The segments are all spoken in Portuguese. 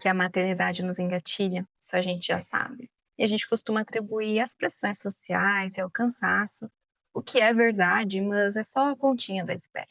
que a maternidade nos engatilha, isso a gente já sabe. E a gente costuma atribuir às pressões sociais e ao cansaço, o que é verdade, mas é só a pontinha da iceberg.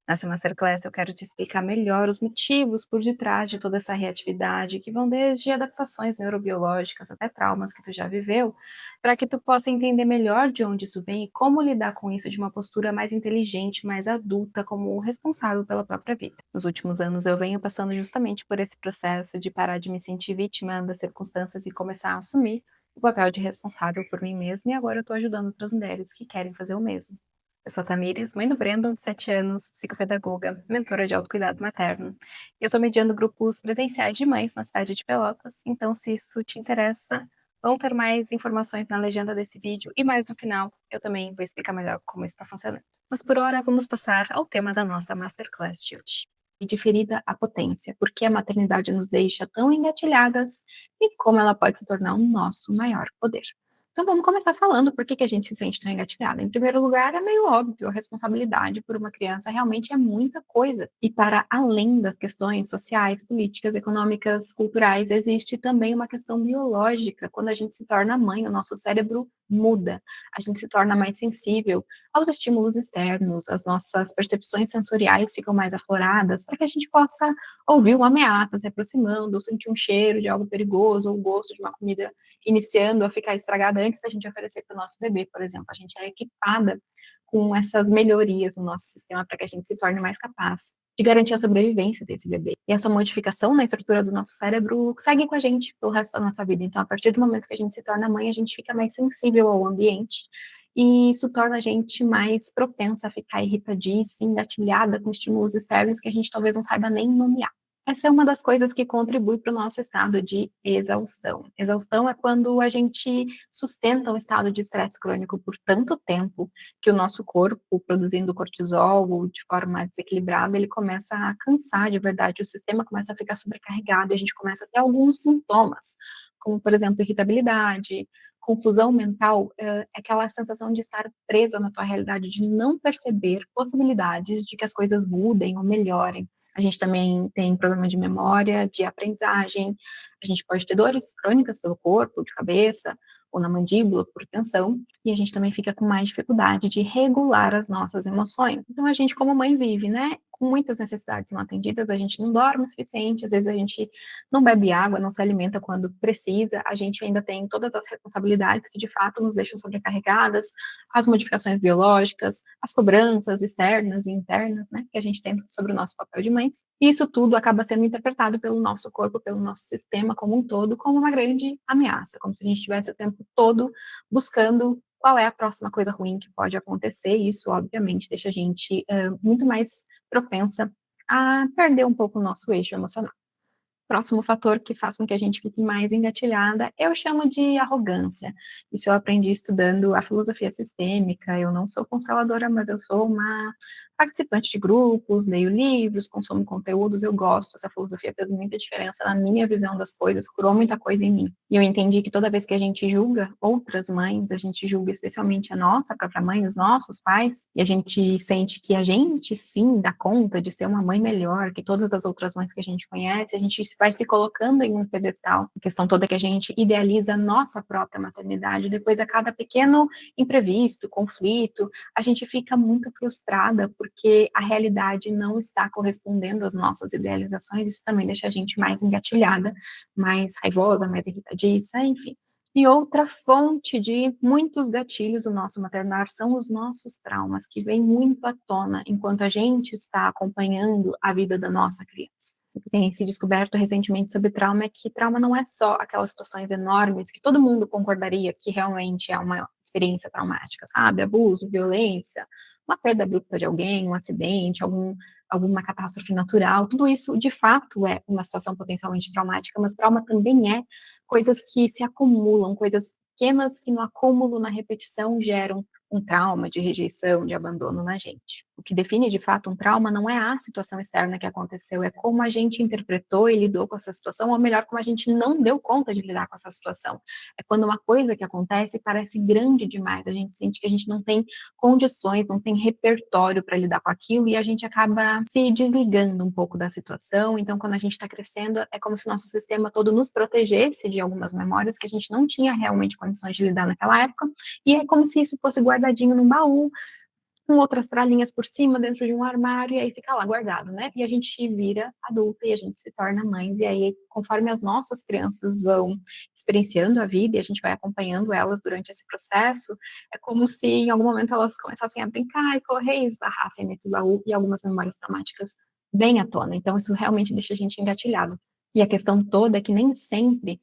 Nessa Masterclass eu quero te explicar melhor os motivos por detrás de toda essa reatividade, que vão desde adaptações neurobiológicas até traumas que tu já viveu, para que tu possa entender melhor de onde isso vem e como lidar com isso de uma postura mais inteligente, mais adulta, como responsável pela própria vida. Nos últimos anos eu venho passando justamente por esse processo de parar de me sentir vítima das circunstâncias e começar a assumir o papel de responsável por mim mesma, e agora eu tô ajudando outras mulheres que querem fazer o mesmo. Eu sou a Tamires, mãe do Brandon, de 7 anos, psicopedagoga, mentora de autocuidado materno. E eu estou mediando grupos presenciais de mães na cidade de Pelotas, então se isso te interessa, vão ter mais informações na legenda desse vídeo e mais no final eu também vou explicar melhor como isso está funcionando. Mas por hora vamos passar ao tema da nossa Masterclass de hoje. E de ferida à potência, porque a maternidade nos deixa tão engatilhadas e como ela pode se tornar um nosso maior poder. Então vamos começar falando por que a gente se sente tão engatilhada. Em primeiro lugar, é meio óbvio, a responsabilidade por uma criança realmente é muita coisa. E para além das questões sociais, políticas, econômicas, culturais, existe também uma questão biológica. Quando a gente se torna mãe, o nosso cérebro muda, a gente se torna mais sensível aos estímulos externos, as nossas percepções sensoriais ficam mais afloradas, para que a gente possa ouvir uma ameaça se aproximando, ou sentir um cheiro de algo perigoso, ou o gosto de uma comida iniciando a ficar estragada antes da gente oferecer para o nosso bebê, por exemplo. A gente é equipada com essas melhorias no nosso sistema para que a gente se torne mais capaz de garantir a sobrevivência desse bebê. E essa modificação na estrutura do nosso cérebro segue com a gente pelo resto da nossa vida. Então, a partir do momento que a gente se torna mãe, a gente fica mais sensível ao ambiente e isso torna a gente mais propensa a ficar irritadíssima, engatilhada com estímulos externos que a gente talvez não saiba nem nomear. Essa é uma das coisas que contribui para o nosso estado de exaustão. Exaustão é quando a gente sustenta um estado de estresse crônico por tanto tempo que o nosso corpo, produzindo cortisol de forma desequilibrada, ele começa a cansar de verdade, o sistema começa a ficar sobrecarregado e a gente começa a ter alguns sintomas, como, por exemplo, irritabilidade, confusão mental, é aquela sensação de estar presa na tua realidade, de não perceber possibilidades de que as coisas mudem ou melhorem. A gente também tem problema de memória, de aprendizagem, a gente pode ter dores crônicas pelo corpo, de cabeça, ou na mandíbula, por tensão, e a gente também fica com mais dificuldade de regular as nossas emoções. Então, a gente, como mãe, vive, né, com muitas necessidades não atendidas, a gente não dorme o suficiente, às vezes a gente não bebe água, não se alimenta quando precisa, a gente ainda tem todas as responsabilidades que, de fato, nos deixam sobrecarregadas, as modificações biológicas, as cobranças externas e internas, né, que a gente tem sobre o nosso papel de mães, e isso tudo acaba sendo interpretado pelo nosso corpo, pelo nosso sistema como um todo, como uma grande ameaça, como se a gente estivesse o tempo todo buscando qual é a próxima coisa ruim que pode acontecer, e isso, obviamente, deixa a gente muito mais propensa a perder um pouco o nosso eixo emocional. Próximo fator que faz com que a gente fique mais engatilhada, eu chamo de arrogância. Isso eu aprendi estudando a filosofia sistêmica. Eu não sou consteladora, mas eu sou uma participante de grupos, leio livros, consumo conteúdos, eu gosto. Essa filosofia fez muita diferença na minha visão das coisas, curou muita coisa em mim. E eu entendi que toda vez que a gente julga outras mães, a gente julga especialmente a nossa própria mãe, os nossos pais, e a gente sente que a gente sim dá conta de ser uma mãe melhor que todas as outras mães que a gente conhece, a gente vai se colocando em um pedestal. A questão toda é que a gente idealiza a nossa própria maternidade, depois a cada pequeno imprevisto, conflito, a gente fica muito frustrada porque a realidade não está correspondendo às nossas idealizações, isso também deixa a gente mais engatilhada, mais raivosa, mais irritadiça, enfim. E outra fonte de muitos gatilhos do nosso maternar são os nossos traumas, que vêm muito à tona enquanto a gente está acompanhando a vida da nossa criança. O que tem se descoberto recentemente sobre trauma é que trauma não é só aquelas situações enormes que todo mundo concordaria que realmente é uma experiência traumática, sabe? Abuso, violência, uma perda abrupta de alguém, um acidente, alguma catástrofe natural, tudo isso de fato é uma situação potencialmente traumática, mas trauma também é coisas que se acumulam, coisas pequenas que no acúmulo, na repetição, geram um trauma de rejeição, de abandono na gente. O que define de fato um trauma não é a situação externa que aconteceu, é como a gente interpretou e lidou com essa situação, ou melhor, como a gente não deu conta de lidar com essa situação. É quando uma coisa que acontece parece grande demais, a gente sente que a gente não tem condições, não tem repertório para lidar com aquilo e a gente acaba se desligando um pouco da situação. Então, quando a gente está crescendo, é como se nosso sistema todo nos protegesse de algumas memórias que a gente não tinha realmente condições de lidar naquela época, e é como se isso fosse guardadinho num baú, com outras tralhinhas por cima, dentro de um armário, e aí fica lá guardado, né? E a gente vira adulta e a gente se torna mães, e aí, conforme as nossas crianças vão experienciando a vida e a gente vai acompanhando elas durante esse processo, é como se em algum momento elas começassem a brincar e correr e esbarrassem nesse baú, e algumas memórias traumáticas vêm à tona. Então, isso realmente deixa a gente engatilhado. E a questão toda é que nem sempre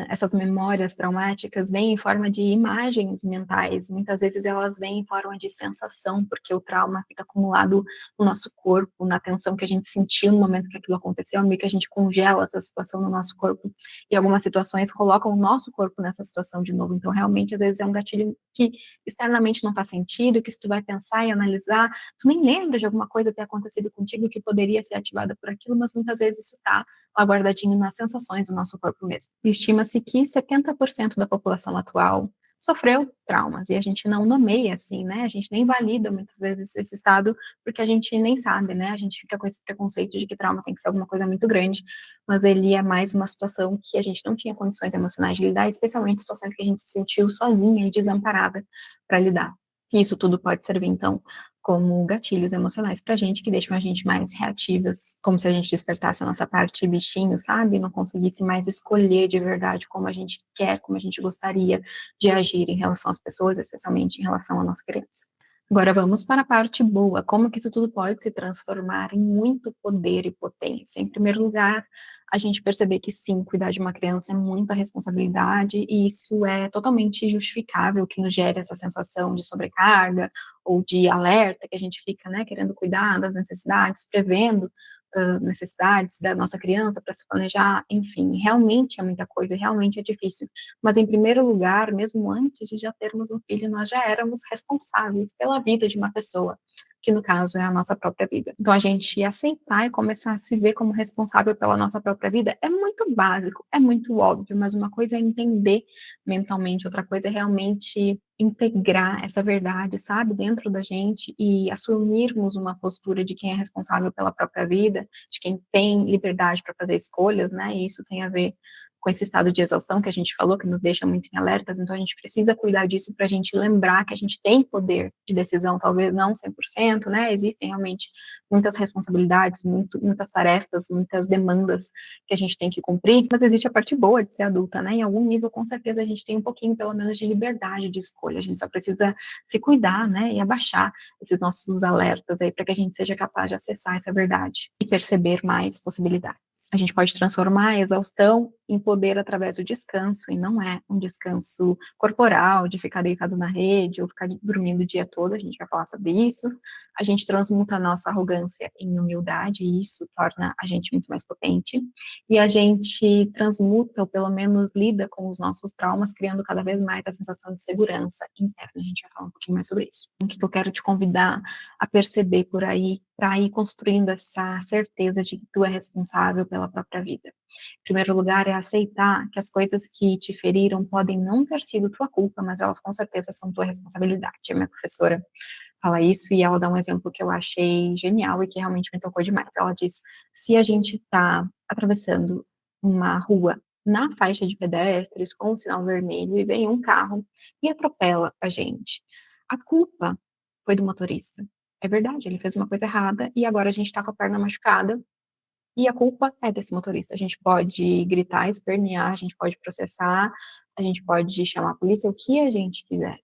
essas memórias traumáticas vêm em forma de imagens mentais, muitas vezes elas vêm em forma de sensação, porque o trauma fica acumulado no nosso corpo, na tensão que a gente sentiu no momento que aquilo aconteceu, meio que a gente congela essa situação no nosso corpo, e algumas situações colocam o nosso corpo nessa situação de novo, então realmente às vezes é um gatilho que externamente não faz sentido, que se tu vai pensar e analisar, tu nem lembra de alguma coisa ter acontecido contigo que poderia ser ativada por aquilo, mas muitas vezes isso tá lá guardadinho nas sensações do nosso corpo mesmo. Estima-se que 70% da população atual sofreu traumas, e a gente não nomeia assim, né? A gente nem valida muitas vezes esse estado, porque a gente nem sabe, né? A gente fica com esse preconceito de que trauma tem que ser alguma coisa muito grande, mas ele é mais uma situação que a gente não tinha condições emocionais de lidar, especialmente situações que a gente se sentiu sozinha e desamparada para lidar. E isso tudo pode servir, então, como gatilhos emocionais pra gente, que deixam a gente mais reativas, como se a gente despertasse a nossa parte bichinho, sabe? Não conseguisse mais escolher de verdade como a gente quer, como a gente gostaria de agir em relação às pessoas, especialmente em relação à nossa criança. Agora vamos para a parte boa, como que isso tudo pode se transformar em muito poder e potência. Em primeiro lugar, a gente perceber que sim, cuidar de uma criança é muita responsabilidade e isso é totalmente justificável que nos gere essa sensação de sobrecarga ou de alerta, que a gente fica, né, querendo cuidar das necessidades, prevendo necessidades da nossa criança para se planejar, enfim, realmente é muita coisa, realmente é difícil. Mas, em primeiro lugar, mesmo antes de já termos um filho, nós já éramos responsáveis pela vida de uma pessoa, que no caso é a nossa própria vida. Então, a gente aceitar e começar a se ver como responsável pela nossa própria vida é muito básico, é muito óbvio, mas uma coisa é entender mentalmente, outra coisa é realmente integrar essa verdade, sabe, dentro da gente e assumirmos uma postura de quem é responsável pela própria vida, de quem tem liberdade para fazer escolhas, né? E isso tem a ver com esse estado de exaustão que a gente falou, que nos deixa muito em alertas, então a gente precisa cuidar disso para a gente lembrar que a gente tem poder de decisão, talvez não 100%, né? Existem realmente muitas responsabilidades, muitas tarefas, muitas demandas que a gente tem que cumprir, mas existe a parte boa de ser adulta, né? Em algum nível, com certeza, a gente tem um pouquinho, pelo menos, de liberdade de escolha, a gente só precisa se cuidar, né? E abaixar esses nossos alertas aí para que a gente seja capaz de acessar essa verdade e perceber mais possibilidades. A gente pode transformar a exaustão em poder através do descanso, e não é um descanso corporal, de ficar deitado na rede ou ficar dormindo o dia todo, a gente vai falar sobre isso. A gente transmuta a nossa arrogância em humildade, e isso torna a gente muito mais potente. E a gente transmuta, ou pelo menos lida com os nossos traumas, criando cada vez mais a sensação de segurança interna. A gente vai falar um pouquinho mais sobre isso. O que eu quero te convidar a perceber por aí, para ir construindo essa certeza de que tu é responsável pela própria vida. Em primeiro lugar, é aceitar que as coisas que te feriram podem não ter sido tua culpa, mas elas com certeza são tua responsabilidade. A minha professora fala isso e ela dá um exemplo que eu achei genial e que realmente me tocou demais. Ela diz: se a gente está atravessando uma rua na faixa de pedestres com o sinal vermelho e vem um carro e atropela a gente, a culpa foi do motorista. É verdade, ele fez uma coisa errada e agora a gente está com a perna machucada e a culpa é desse motorista. A gente pode gritar, espernear, a gente pode processar, a gente pode chamar a polícia, o que a gente quiser.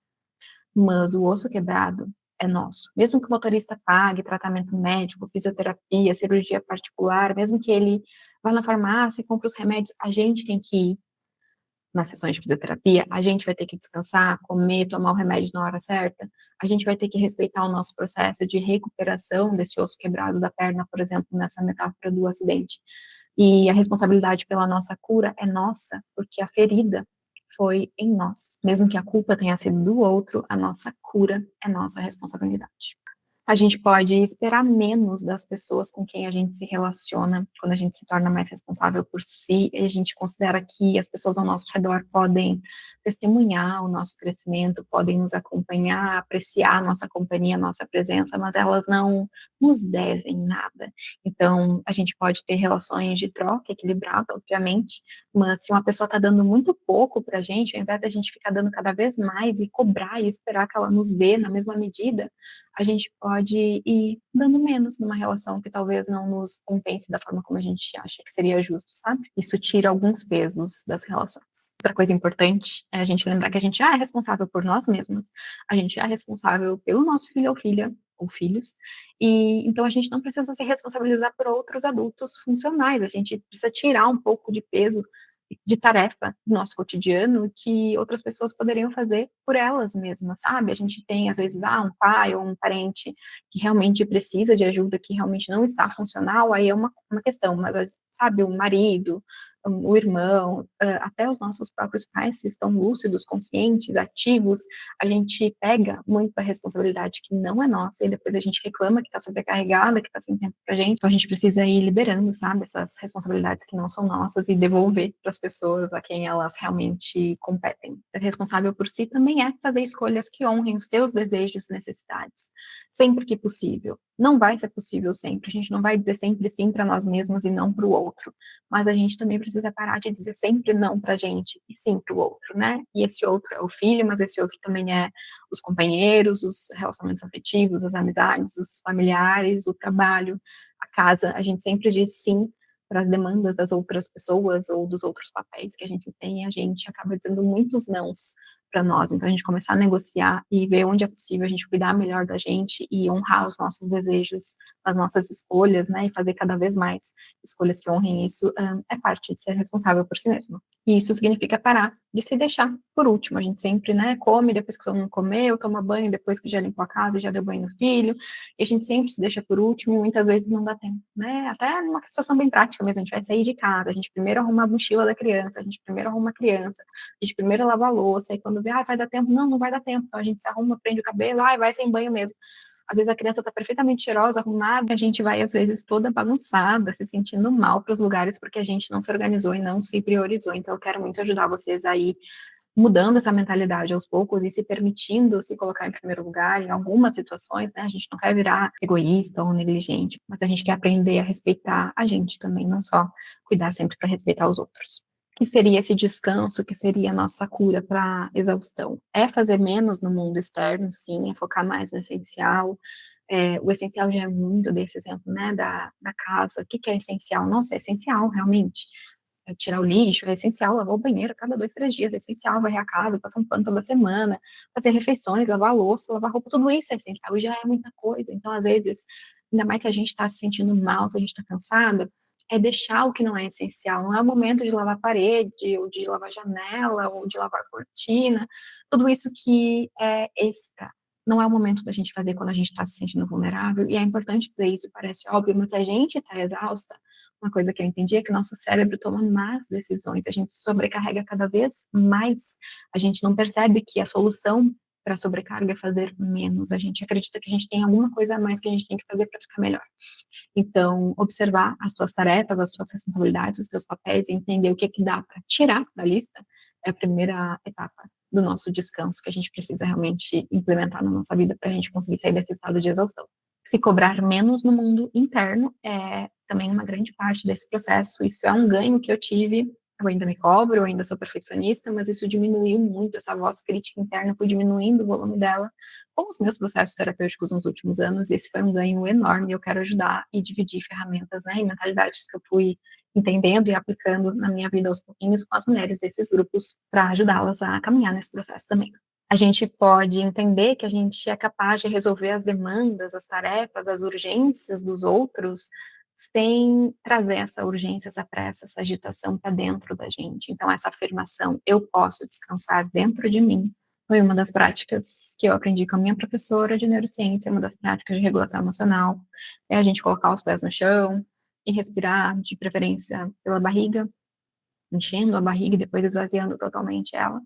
Mas o osso quebrado é nosso. Mesmo que o motorista pague tratamento médico, fisioterapia, cirurgia particular, mesmo que ele vá na farmácia e compre os remédios, a gente tem que ir nas sessões de fisioterapia, a gente vai ter que descansar, comer, tomar o remédio na hora certa, a gente vai ter que respeitar o nosso processo de recuperação desse osso quebrado da perna, por exemplo, nessa metáfora do acidente. E a responsabilidade pela nossa cura é nossa, porque a ferida foi em nós. Mesmo que a culpa tenha sido do outro, a nossa cura é nossa responsabilidade. A gente pode esperar menos das pessoas com quem a gente se relaciona, quando a gente se torna mais responsável por si, e a gente considera que as pessoas ao nosso redor podem testemunhar o nosso crescimento, podem nos acompanhar, apreciar a nossa companhia, a nossa presença, mas elas não nos devem nada. Então, a gente pode ter relações de troca equilibrada, obviamente, mas se uma pessoa está dando muito pouco para a gente, ao invés da gente ficar dando cada vez mais e cobrar e esperar que ela nos dê na mesma medida, a gente pode ir dando menos numa relação que talvez não nos compense da forma como a gente acha que seria justo, sabe? Isso tira alguns pesos das relações. Outra coisa importante é a gente lembrar que a gente já é responsável por nós mesmos, a gente já é responsável pelo nosso filho ou filha, ou filhos, e então a gente não precisa se responsabilizar por outros adultos funcionais, a gente precisa tirar um pouco de peso de tarefa do nosso cotidiano que outras pessoas poderiam fazer por elas mesmas, sabe? A gente tem, às vezes, um pai ou um parente que realmente precisa de ajuda, que realmente não está funcional, aí é uma questão, mas, sabe, o marido, o irmão, até os nossos próprios pais, que estão lúcidos, conscientes, ativos, a gente pega muita responsabilidade que não é nossa e depois a gente reclama que está sobrecarregada, que está sem tempo pra gente. Então a gente precisa ir liberando, sabe, essas responsabilidades que não são nossas e devolver para as pessoas a quem elas realmente competem. Ser responsável por si também é fazer escolhas que honrem os teus desejos e necessidades, sempre que possível. Não vai ser possível sempre, a gente não vai dizer sempre sim para nós mesmos e não para o outro, mas a gente também precisa parar de dizer sempre não para a gente e sim para o outro, né? E esse outro é o filho, mas esse outro também é os companheiros, os relacionamentos afetivos, as amizades, os familiares, o trabalho, a casa. A gente sempre diz sim para as demandas das outras pessoas ou dos outros papéis que a gente tem, e a gente acaba dizendo muitos nãos para nós. Então, a gente começar a negociar e ver onde é possível a gente cuidar melhor da gente e honrar os nossos desejos, as nossas escolhas, né? E fazer cada vez mais escolhas que honrem isso, é parte de ser responsável por si mesmo. E isso significa parar de se deixar por último. A gente sempre, né, come depois que todo mundo comeu, toma banho depois que já limpou a casa, já deu banho no filho, e a gente sempre se deixa por último e muitas vezes não dá tempo, né? Até numa situação bem prática mesmo, a gente vai sair de casa, a gente primeiro arruma a mochila da criança, a gente primeiro arruma a criança, a gente primeiro lava a louça, e quando vê, vai dar tempo, não vai dar tempo, então a gente se arruma, prende o cabelo, vai sem banho mesmo. Às vezes a criança está perfeitamente cheirosa, arrumada, a gente vai, às vezes, toda bagunçada, se sentindo mal para os lugares porque a gente não se organizou e não se priorizou. Então, eu quero muito ajudar vocês aí mudando essa mentalidade aos poucos e se permitindo se colocar em primeiro lugar em algumas situações, né? A gente não quer virar egoísta ou negligente, mas a gente quer aprender a respeitar a gente também, não só cuidar sempre para respeitar os outros. Que seria esse descanso, que seria a nossa cura para exaustão? É fazer menos no mundo externo, sim, é focar mais no essencial. O essencial já é muito desse exemplo, né, da casa. O que é essencial? Nossa, é essencial, realmente. Tirar o lixo, é essencial, lavar o banheiro a cada 2, 3 dias, é essencial, varrer a casa, passar um pano toda semana, fazer refeições, lavar a louça, lavar roupa, tudo isso é essencial e já é muita coisa. Então, às vezes, ainda mais se a gente está se sentindo mal, se a gente está cansada, é deixar o que não é essencial. Não é o momento de lavar a parede, ou de lavar a janela, ou de lavar a cortina, tudo isso que é extra. Não é o momento da gente fazer quando a gente está se sentindo vulnerável, e é importante dizer isso, parece óbvio, mas a gente está exausta. Uma coisa que eu entendi é que nosso cérebro toma más decisões, a gente sobrecarrega cada vez mais, a gente não percebe que a solução para a sobrecarga é fazer menos, a gente acredita que a gente tem alguma coisa a mais que a gente tem que fazer para ficar melhor. Então, observar as tuas tarefas, as tuas responsabilidades, os teus papéis e entender o que que dá para tirar da lista é a primeira etapa do nosso descanso que a gente precisa realmente implementar na nossa vida para a gente conseguir sair desse estado de exaustão. Se cobrar menos no mundo interno é também uma grande parte desse processo. Isso é um ganho que eu tive. Eu ainda me cobro, eu ainda sou perfeccionista, mas isso diminuiu muito, essa voz crítica interna foi diminuindo o volume dela com os meus processos terapêuticos nos últimos anos, e esse foi um ganho enorme. Eu quero ajudar e dividir ferramentas, né, e mentalidades que eu fui entendendo e aplicando na minha vida aos pouquinhos com as mulheres desses grupos para ajudá-las a caminhar nesse processo também. A gente pode entender que a gente é capaz de resolver as demandas, as tarefas, as urgências dos outros sem trazer essa urgência, essa pressa, essa agitação para dentro da gente. Então, essa afirmação, eu posso descansar dentro de mim, foi uma das práticas que eu aprendi com a minha professora de neurociência, uma das práticas de regulação emocional, é a gente colocar os pés no chão e respirar, de preferência pela barriga, enchendo a barriga e depois esvaziando totalmente ela.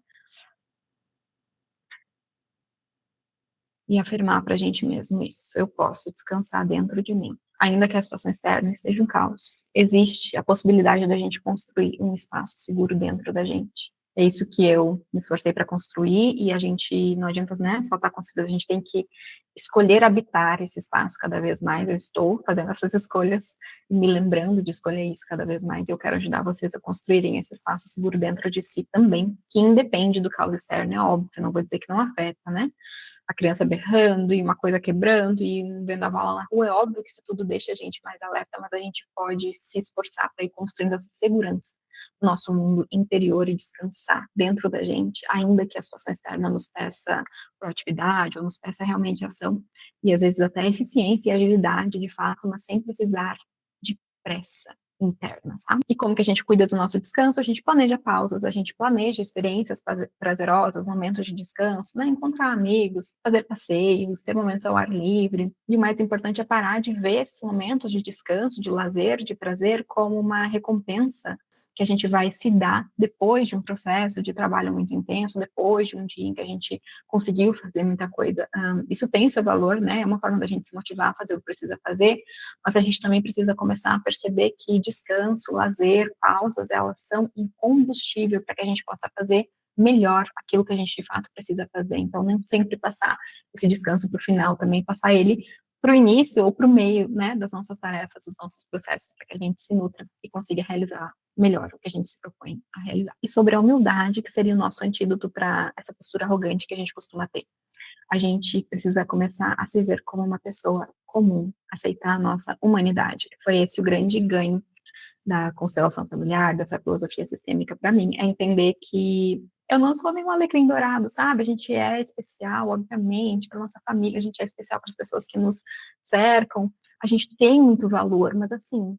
E afirmar para a gente mesmo isso. Eu posso descansar dentro de mim. Ainda que a situação externa esteja um caos, existe a possibilidade da gente construir um espaço seguro dentro da gente. É isso que eu me esforcei para construir e a gente, não adianta, né, só estar construindo, a gente tem que escolher habitar esse espaço cada vez mais. Eu estou fazendo essas escolhas e me lembrando de escolher isso cada vez mais. Eu quero ajudar vocês a construírem esse espaço seguro dentro de si também, que independe do caos externo, é óbvio, não vou dizer que não afeta, né? A criança berrando e uma coisa quebrando e um vendaval na rua, é óbvio que isso tudo deixa a gente mais alerta, mas a gente pode se esforçar para ir construindo essa segurança no nosso mundo interior e descansar dentro da gente, ainda que a situação externa nos peça proatividade ou nos peça realmente ação, e às vezes até eficiência e agilidade de fato, mas sem precisar de pressa interna, sabe? E como que a gente cuida do nosso descanso? A gente planeja pausas, a gente planeja experiências prazerosas, momentos de descanso, né? Encontrar amigos, fazer passeios, ter momentos ao ar livre. E o mais importante é parar de ver esses momentos de descanso, de lazer, de prazer como uma recompensa que a gente vai se dar depois de um processo de trabalho muito intenso, depois de um dia em que a gente conseguiu fazer muita coisa. Isso tem seu valor, né? É uma forma da gente se motivar a fazer o que precisa fazer, mas a gente também precisa começar a perceber que descanso, lazer, pausas, elas são um combustível para que a gente possa fazer melhor aquilo que a gente de fato precisa fazer. Então, nem sempre passar esse descanso para o final, também passar ele para o início ou para o meio, né, das nossas tarefas, dos nossos processos, para que a gente se nutra e consiga realizar melhor o que a gente se propõe a realizar. E sobre a humildade, que seria o nosso antídoto para essa postura arrogante que a gente costuma ter. A gente precisa começar a se ver como uma pessoa comum, aceitar a nossa humanidade. Foi esse o grande ganho da constelação familiar, dessa filosofia sistêmica para mim, é entender que eu não sou nenhum alecrim dourado, sabe? A gente é especial, obviamente, para nossa família, a gente é especial para as pessoas que nos cercam, a gente tem muito valor, mas assim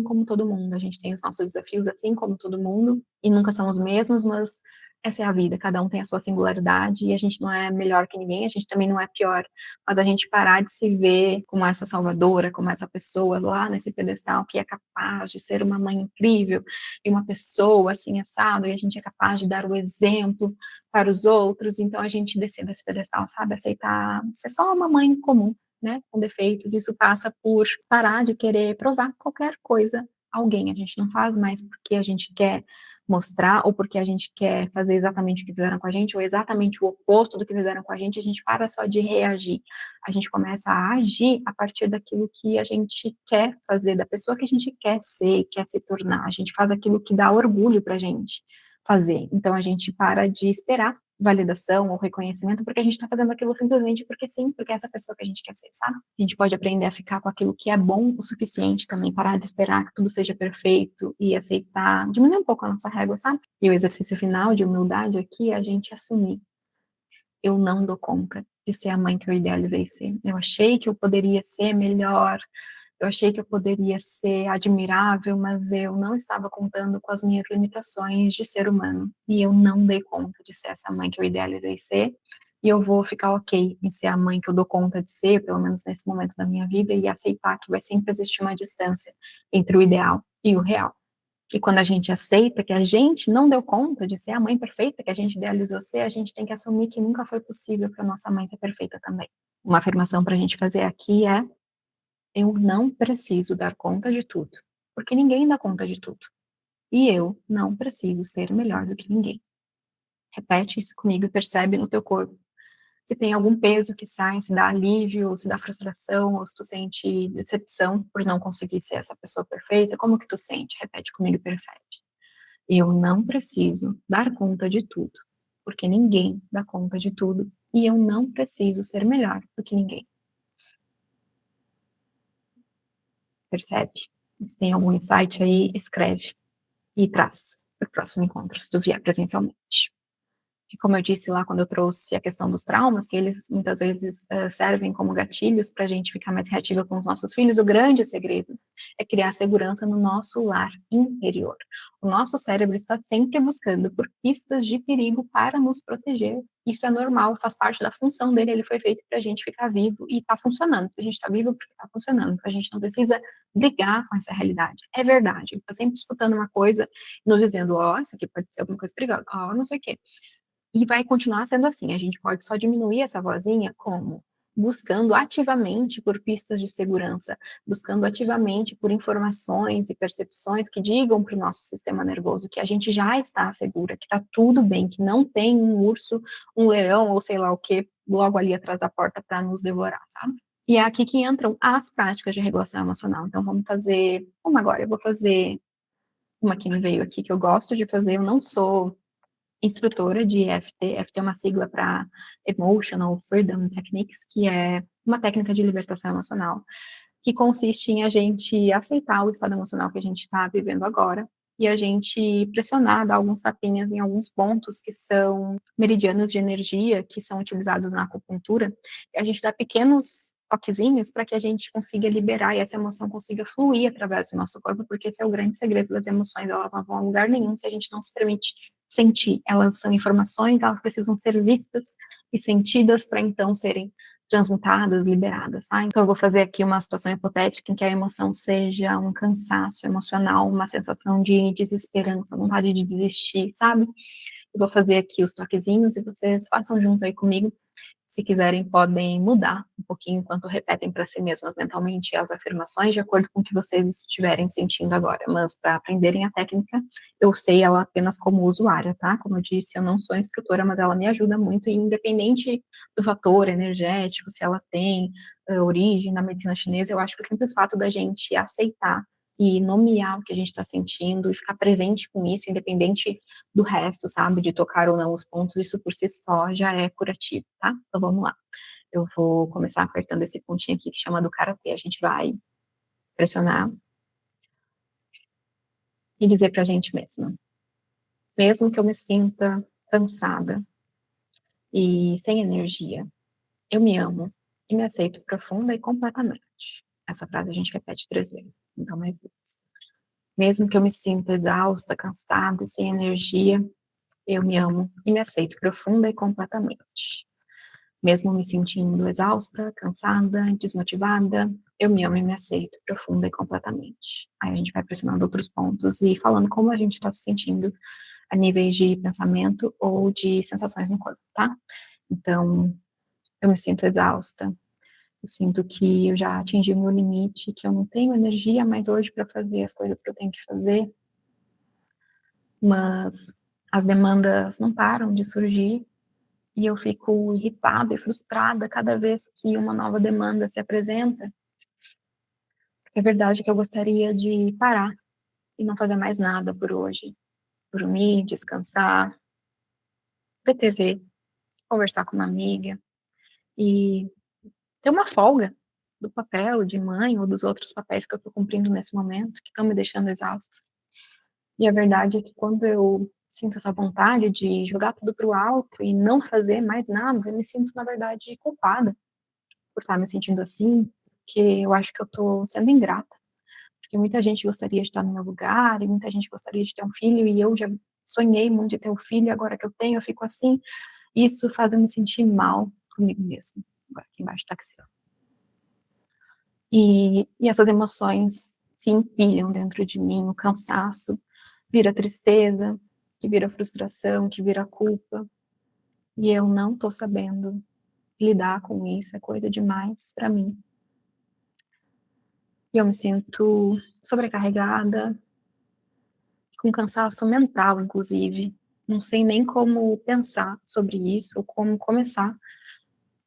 como todo mundo, a gente tem os nossos desafios, assim como todo mundo, e nunca são os mesmos, mas essa é a vida, cada um tem a sua singularidade e a gente não é melhor que ninguém, a gente também não é pior, mas a gente parar de se ver como essa salvadora, como essa pessoa lá nesse pedestal que é capaz de ser uma mãe incrível e uma pessoa assim assado, e a gente é capaz de dar o exemplo para os outros, então a gente descer desse pedestal, sabe, aceitar ser só uma mãe comum, né, com defeitos. Isso passa por parar de querer provar qualquer coisa a alguém, a gente não faz mais porque a gente quer mostrar ou porque a gente quer fazer exatamente o que fizeram com a gente ou exatamente o oposto do que fizeram com a gente para só de reagir. A gente começa a agir a partir daquilo que a gente quer fazer, da pessoa que a gente quer ser, quer se tornar. A gente faz aquilo que dá orgulho pra gente fazer. Então a gente para de esperar validação ou reconhecimento porque a gente está fazendo aquilo simplesmente porque sim, porque é essa pessoa que a gente quer ser, sabe? A gente pode aprender a ficar com aquilo que é bom o suficiente também, parar de esperar que tudo seja perfeito e aceitar, diminuir um pouco a nossa régua, sabe? E o exercício final de humildade aqui é a gente assumir. Eu não dou conta de ser a mãe que eu idealizei ser. Eu achei que eu poderia ser melhor, eu achei que eu poderia ser admirável, mas eu não estava contando com as minhas limitações de ser humano. E eu não dei conta de ser essa mãe que eu idealizei ser. E eu vou ficar ok em ser a mãe que eu dou conta de ser, pelo menos nesse momento da minha vida, e aceitar que vai sempre existir uma distância entre o ideal e o real. E quando a gente aceita que a gente não deu conta de ser a mãe perfeita que a gente idealizou ser, a gente tem que assumir que nunca foi possível para nossa mãe ser perfeita também. Uma afirmação para a gente fazer aqui é: eu não preciso dar conta de tudo, porque ninguém dá conta de tudo. E eu não preciso ser melhor do que ninguém. Repete isso comigo e percebe no teu corpo se tem algum peso que sai, se dá alívio, ou se dá frustração, ou se tu sente decepção por não conseguir ser essa pessoa perfeita, como que tu sente? Repete comigo e percebe. Eu não preciso dar conta de tudo, porque ninguém dá conta de tudo, e eu não preciso ser melhor do que ninguém. Percebe? Se tem algum insight aí, escreve e traz para o próximo encontro, se tu vier presencialmente. que, como eu disse lá quando eu trouxe a questão dos traumas, que eles muitas vezes servem como gatilhos para a gente ficar mais reativa com os nossos filhos, o grande segredo é criar segurança no nosso lar interior. O nosso cérebro está sempre buscando por pistas de perigo para nos proteger. Isso é normal, faz parte da função dele, ele foi feito para a gente ficar vivo e está funcionando. Se a gente está vivo, porque está funcionando. A gente não precisa brigar com essa realidade. É verdade, ele está sempre escutando uma coisa, nos dizendo, ó, isso aqui pode ser alguma coisa perigosa, ó, não sei o quê. E vai continuar sendo assim. A gente pode só diminuir essa vozinha como? Buscando ativamente por pistas de segurança, buscando ativamente por informações e percepções que digam para o nosso sistema nervoso que a gente já está segura, que está tudo bem, que não tem um urso, um leão ou sei lá o que logo ali atrás da porta para nos devorar, sabe? E é aqui que entram as práticas de regulação emocional. Então vamos fazer, como agora, eu vou fazer uma que me veio aqui que eu gosto de fazer, eu não sou instrutora de EFT. EFT é uma sigla para Emotional Freedom Techniques, que é uma técnica de libertação emocional, que consiste em a gente aceitar o estado emocional que a gente está vivendo agora e a gente pressionar, dar alguns tapinhas em alguns pontos que são meridianos de energia, que são utilizados na acupuntura, e a gente dá pequenos toquezinhos para que a gente consiga liberar e essa emoção consiga fluir através do nosso corpo, porque esse é o grande segredo das emoções, elas não vão a lugar nenhum se a gente não se permite sentir. Elas são informações, elas precisam ser vistas e sentidas para então serem transmutadas, liberadas, tá? Então eu vou fazer aqui uma situação hipotética em que a emoção seja um cansaço emocional, uma sensação de desesperança, vontade de desistir, sabe? Eu vou fazer aqui os toquezinhos e vocês façam junto aí comigo. Se quiserem, podem mudar um pouquinho enquanto repetem para si mesmas mentalmente as afirmações, de acordo com o que vocês estiverem sentindo agora. Mas para aprenderem a técnica, eu sei ela apenas como usuária, tá? Como eu disse, eu não sou instrutora, mas ela me ajuda muito, e independente do fator energético, se ela tem origem na medicina chinesa, eu acho que o simples fato da gente aceitar e nomear o que a gente está sentindo e ficar presente com isso, independente do resto, sabe, de tocar ou não os pontos, isso por si só já é curativo, tá? Então vamos lá. Eu vou começar apertando esse pontinho aqui que chama do karatê. A gente vai pressionar e dizer pra gente mesma: mesmo que eu me sinta cansada e sem energia, eu me amo e me aceito profunda e completamente. Essa frase a gente repete 3 vezes, então mais 2. Mesmo que eu me sinta exausta, cansada e sem energia, eu me amo e me aceito profunda e completamente. Mesmo me sentindo exausta, cansada, desmotivada, eu me amo e me aceito profunda e completamente. Aí a gente vai pressionando outros pontos e falando como a gente está se sentindo a níveis de pensamento ou de sensações no corpo, tá? Então, eu me sinto exausta, eu sinto que eu já atingi o meu limite, que eu não tenho energia mais hoje para fazer as coisas que eu tenho que fazer, mas as demandas não param de surgir e eu fico irritada e frustrada cada vez que uma nova demanda se apresenta. É verdade que eu gostaria de parar e não fazer mais nada por hoje. Dormir, descansar, ver TV, conversar com uma amiga e ter uma folga do papel de mãe ou dos outros papéis que eu estou cumprindo nesse momento, que estão me deixando exausta. E a verdade é que quando eu sinto essa vontade de jogar tudo para o alto e não fazer mais nada, eu me sinto, na verdade, culpada por estar me sentindo assim, porque eu acho que eu estou sendo ingrata. Porque muita gente gostaria de estar no meu lugar, e muita gente gostaria de ter um filho, e eu já sonhei muito de ter um filho, e agora que eu tenho, eu fico assim. Isso faz eu me sentir mal comigo mesmo. Agora aqui embaixo tá assim. E essas emoções se empilham dentro de mim, o cansaço vira tristeza, que vira frustração, que vira culpa. E eu não tô sabendo lidar com isso, é coisa demais para mim. E eu me sinto sobrecarregada, com cansaço mental, inclusive. Não sei nem como pensar sobre isso, ou como começar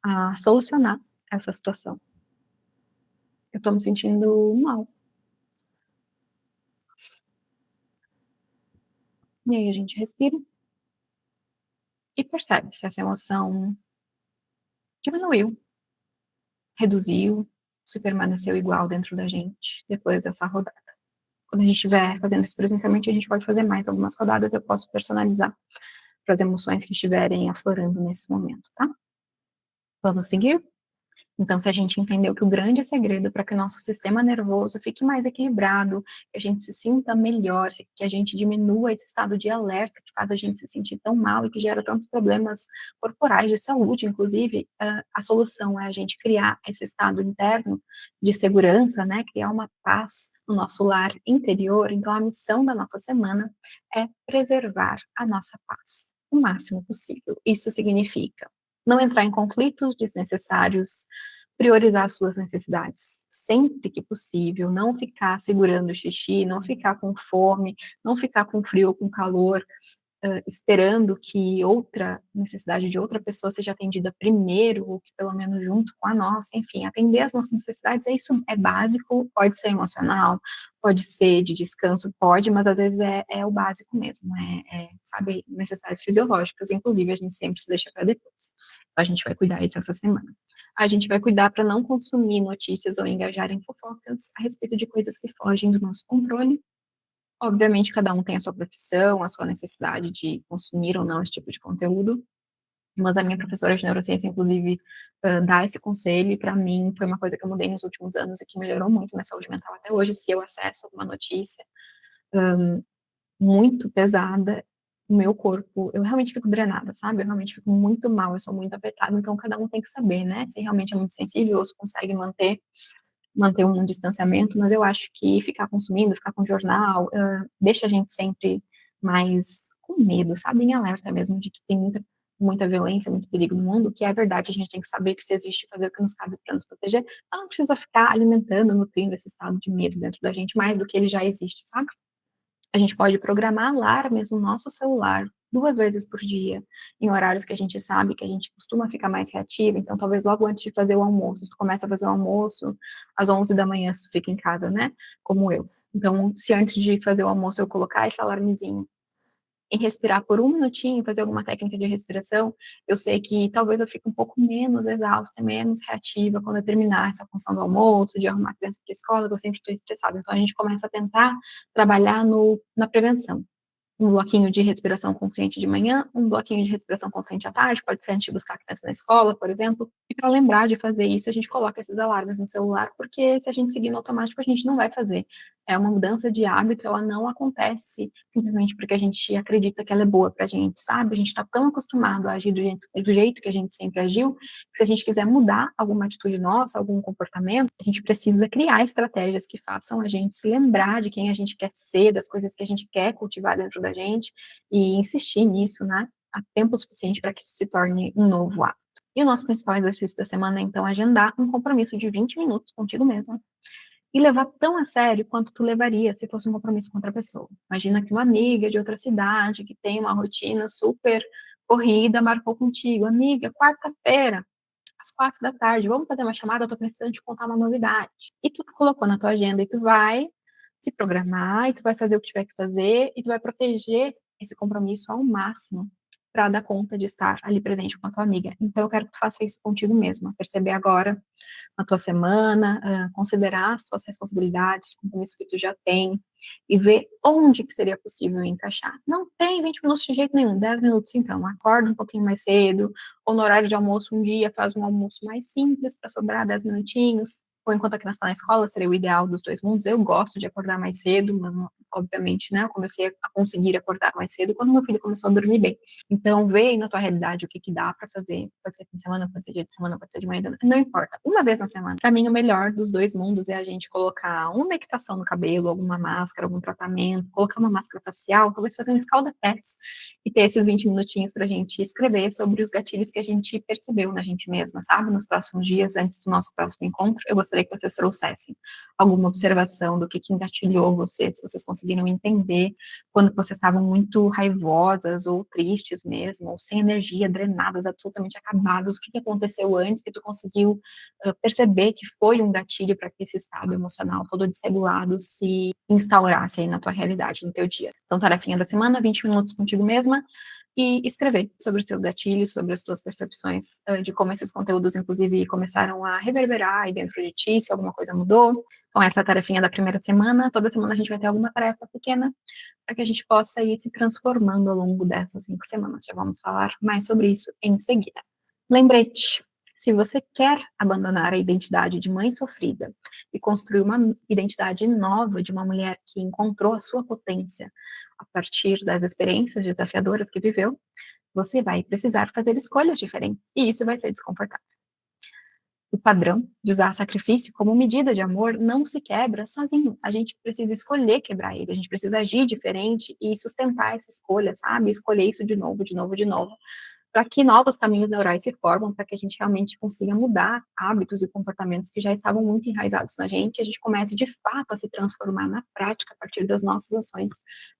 a solucionar essa situação. Eu tô me sentindo mal. E aí a gente respira e percebe se essa emoção diminuiu, reduziu, se permaneceu igual dentro da gente depois dessa rodada. Quando a gente estiver fazendo isso presencialmente, a gente pode fazer mais algumas rodadas, eu posso personalizar para as emoções que estiverem aflorando nesse momento, tá? Vamos seguir? Então, se a gente entendeu que o grande segredo para que o nosso sistema nervoso fique mais equilibrado, que a gente se sinta melhor, que a gente diminua esse estado de alerta que faz a gente se sentir tão mal e que gera tantos problemas corporais de saúde, inclusive, a solução é a gente criar esse estado interno de segurança, né? Criar uma paz no nosso lar interior. Então, a missão da nossa semana é preservar a nossa paz o máximo possível. Isso significa não entrar em conflitos desnecessários, priorizar as suas necessidades sempre que possível, não ficar segurando o xixi, não ficar com fome, não ficar com frio ou com calor, esperando que outra necessidade de outra pessoa seja atendida primeiro, ou que pelo menos junto com a nossa, enfim, atender as nossas necessidades, isso é básico, pode ser emocional, pode ser de descanso, pode, mas às vezes é o básico mesmo, sabe, necessidades fisiológicas, inclusive a gente sempre se deixa para depois. Então a gente vai cuidar disso essa semana. A gente vai cuidar para não consumir notícias ou engajar em fofocas a respeito de coisas que fogem do nosso controle. Obviamente, cada um tem a sua profissão, a sua necessidade de consumir ou não esse tipo de conteúdo, mas a minha professora de neurociência, inclusive, dá esse conselho, e para mim foi uma coisa que eu mudei nos últimos anos e que melhorou muito minha saúde mental até hoje. Se eu acesso alguma notícia muito pesada, o meu corpo, eu realmente fico drenada, sabe? Eu realmente fico muito mal, eu sou muito afetada, então cada um tem que saber, né? Se realmente é muito sensível ou se consegue manter um distanciamento, mas eu acho que ficar consumindo, ficar com jornal, deixa a gente sempre mais com medo, sabe? Em alerta mesmo, de que tem muita violência, muito perigo no mundo, que é verdade, a gente tem que saber que se existe, fazer o que nos cabe para nos proteger, mas não precisa ficar alimentando, nutrindo esse estado de medo dentro da gente mais do que ele já existe, sabe? A gente pode programar alarmes no nosso celular 2 vezes por dia, em horários que a gente sabe que a gente costuma ficar mais reativa, então talvez logo antes de fazer o almoço, se tu começa a fazer o almoço às 11 da manhã, se tu fica em casa, né, como eu. Então, se antes de fazer o almoço eu colocar esse alarmezinho e respirar por 1 minutinho, fazer alguma técnica de respiração, eu sei que talvez eu fique um pouco menos exausta, menos reativa quando eu terminar essa função do almoço, de arrumar a criança para a escola, que eu sempre estou estressada. Então, a gente começa a tentar trabalhar na prevenção. Um bloquinho de respiração consciente de manhã, um bloquinho de respiração consciente à tarde, pode ser antes de buscar a criança na escola, por exemplo. E para lembrar de fazer isso, a gente coloca esses alarmes no celular, porque se a gente seguir no automático, a gente não vai fazer. É uma mudança de hábito, ela não acontece simplesmente porque a gente acredita que ela é boa pra gente, sabe? A gente está tão acostumado a agir do jeito que a gente sempre agiu, que se a gente quiser mudar alguma atitude nossa, algum comportamento, a gente precisa criar estratégias que façam a gente se lembrar de quem a gente quer ser, das coisas que a gente quer cultivar dentro da gente e insistir nisso, né? Há tempo suficiente para que isso se torne um novo hábito. E o nosso principal exercício da semana é, então, agendar um compromisso de 20 minutos contigo mesma e levar tão a sério quanto tu levaria se fosse um compromisso com outra pessoa. Imagina que uma amiga de outra cidade, que tem uma rotina super corrida, marcou contigo, amiga, quarta-feira, às 4 da tarde, vamos fazer uma chamada, eu tô precisando te contar uma novidade. E tu colocou na tua agenda e tu vai se programar, e tu vai fazer o que tiver que fazer, e tu vai proteger esse compromisso ao máximo para dar conta de estar ali presente com a tua amiga. Então, eu quero que tu faça isso contigo mesma, perceber agora na tua semana, considerar as tuas responsabilidades, com isso que tu já tem, e ver onde que seria possível encaixar. Não tem 20 minutos de jeito nenhum, 10 minutos então, acorda um pouquinho mais cedo, ou no horário de almoço um dia faz um almoço mais simples para sobrar 10 minutinhos, ou enquanto a criança está na escola, seria o ideal dos dois mundos. Eu gosto de acordar mais cedo, mas obviamente, né, eu comecei a conseguir acordar mais cedo quando meu filho começou a dormir bem. Então, vê aí na tua realidade o que dá para fazer. Pode ser fim de semana, pode ser dia de semana, pode ser de manhã, não importa. Uma vez na semana. Para mim, o melhor dos dois mundos é a gente colocar uma meditação no cabelo, alguma máscara, algum tratamento, colocar uma máscara facial, talvez fazer um escalda-pés e ter esses 20 minutinhos para a gente escrever sobre os gatilhos que a gente percebeu na gente mesma, sabe? Nos próximos dias, antes do nosso próximo encontro, eu gostaria que vocês trouxessem alguma observação do que engatilhou vocês, se vocês conseguiram entender quando vocês estavam muito raivosas ou tristes mesmo, ou sem energia, drenadas, absolutamente acabadas, o que aconteceu antes que tu conseguiu perceber que foi um gatilho para que esse estado emocional todo desregulado se instaurasse aí na tua realidade, no teu dia. Então, tarefinha da semana, 20 minutos contigo mesma, e escrever sobre os teus gatilhos, sobre as tuas percepções de como esses conteúdos, inclusive, começaram a reverberar aí dentro de ti, se alguma coisa mudou, Com essa tarefinha da primeira semana, toda semana a gente vai ter alguma tarefa pequena para que a gente possa ir se transformando ao longo dessas 5 semanas. Já vamos falar mais sobre isso em seguida. Lembrete, se você quer abandonar a identidade de mãe sofrida e construir uma identidade nova de uma mulher que encontrou a sua potência a partir das experiências desafiadoras que viveu, você vai precisar fazer escolhas diferentes e isso vai ser desconfortável. O padrão de usar sacrifício como medida de amor não se quebra sozinho. A gente precisa escolher quebrar ele, a gente precisa agir diferente e sustentar essa escolha, sabe? Escolher isso de novo, de novo, de novo, para que novos caminhos neurais se formam, para que a gente realmente consiga mudar hábitos e comportamentos que já estavam muito enraizados na gente, e a gente comece de fato a se transformar na prática a partir das nossas ações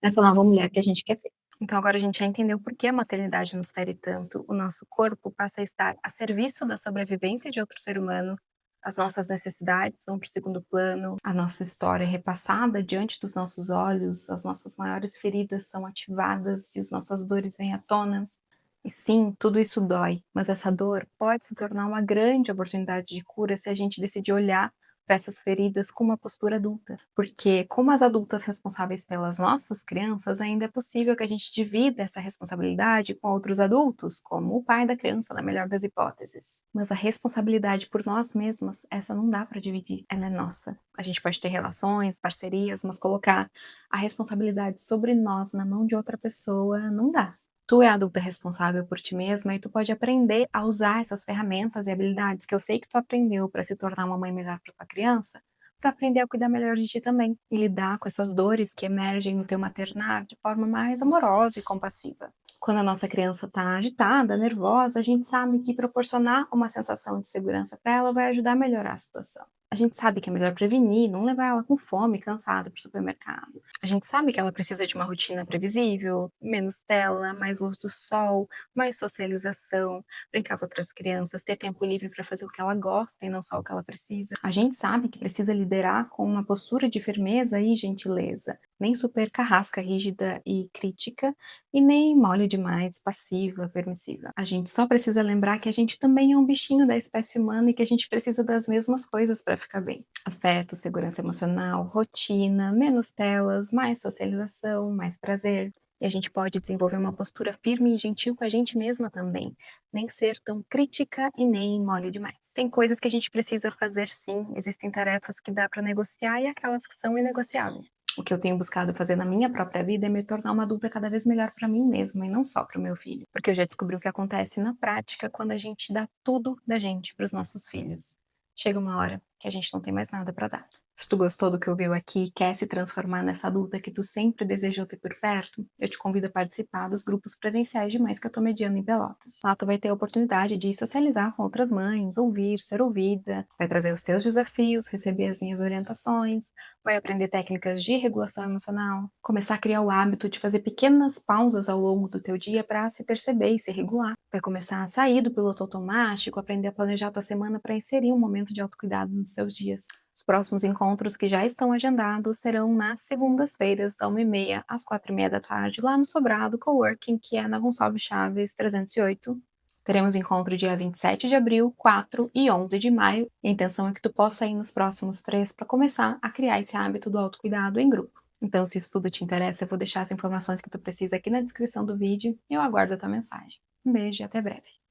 nessa nova mulher que a gente quer ser. Então agora a gente já entendeu por que a maternidade nos fere tanto. O nosso corpo passa a estar a serviço da sobrevivência de outro ser humano, as nossas necessidades vão para o segundo plano, a nossa história é repassada diante dos nossos olhos, as nossas maiores feridas são ativadas e as nossas dores vêm à tona. E sim, tudo isso dói, mas essa dor pode se tornar uma grande oportunidade de cura se a gente decidir olhar para essas feridas com uma postura adulta. Porque, como as adultas responsáveis pelas nossas crianças, ainda é possível que a gente divida essa responsabilidade com outros adultos, como o pai da criança, na melhor das hipóteses. Mas a responsabilidade por nós mesmas, essa não dá para dividir, ela é nossa. A gente pode ter relações, parcerias, mas colocar a responsabilidade sobre nós na mão de outra pessoa não dá. Tu é a adulta responsável por ti mesma e tu pode aprender a usar essas ferramentas e habilidades que eu sei que tu aprendeu para se tornar uma mãe melhor para tua criança, para aprender a cuidar melhor de ti também e lidar com essas dores que emergem no teu maternar de forma mais amorosa e compassiva. Quando a nossa criança está agitada, nervosa, a gente sabe que proporcionar uma sensação de segurança para ela vai ajudar a melhorar a situação. A gente sabe que é melhor prevenir, não levar ela com fome e cansada para o supermercado. A gente sabe que ela precisa de uma rotina previsível, menos tela, mais luz do sol, mais socialização, brincar com outras crianças, ter tempo livre para fazer o que ela gosta e não só o que ela precisa. A gente sabe que precisa liderar com uma postura de firmeza e gentileza, nem super carrasca, rígida e crítica, e nem mole demais, passiva, permissiva. A gente só precisa lembrar que a gente também é um bichinho da espécie humana e que a gente precisa das mesmas coisas para ficar bem. Afeto, segurança emocional, rotina, menos telas, mais socialização, mais prazer. E a gente pode desenvolver uma postura firme e gentil com a gente mesma também. Nem ser tão crítica e nem mole demais. Tem coisas que a gente precisa fazer sim, existem tarefas que dá para negociar e aquelas que são inegociáveis. O que eu tenho buscado fazer na minha própria vida é me tornar uma adulta cada vez melhor para mim mesma e não só para o meu filho. Porque eu já descobri o que acontece na prática quando a gente dá tudo da gente para os nossos filhos. Chega uma hora que a gente não tem mais nada para dar. Se tu gostou do que ouviu aqui e quer se transformar nessa adulta que tu sempre desejou ter por perto, eu te convido a participar dos grupos presenciais de mães que eu tô mediando em Pelotas. Lá tu vai ter a oportunidade de socializar com outras mães, ouvir, ser ouvida, vai trazer os teus desafios, receber as minhas orientações, vai aprender técnicas de regulação emocional, começar a criar o hábito de fazer pequenas pausas ao longo do teu dia para se perceber e se regular. Vai começar a sair do piloto automático, aprender a planejar a tua semana para inserir um momento de autocuidado nos seus dias. Os próximos encontros que já estão agendados serão nas segundas-feiras, da 1h30 às 4h30 da tarde, lá no Sobrado Coworking, que é na Gonçalves Chaves 308. Teremos encontro dia 27 de abril, 4 e 11 de maio. A intenção é que tu possa ir nos próximos 3 para começar a criar esse hábito do autocuidado em grupo. Então, se isso tudo te interessa, eu vou deixar as informações que tu precisa aqui na descrição do vídeo e eu aguardo a tua mensagem. Um beijo e até breve.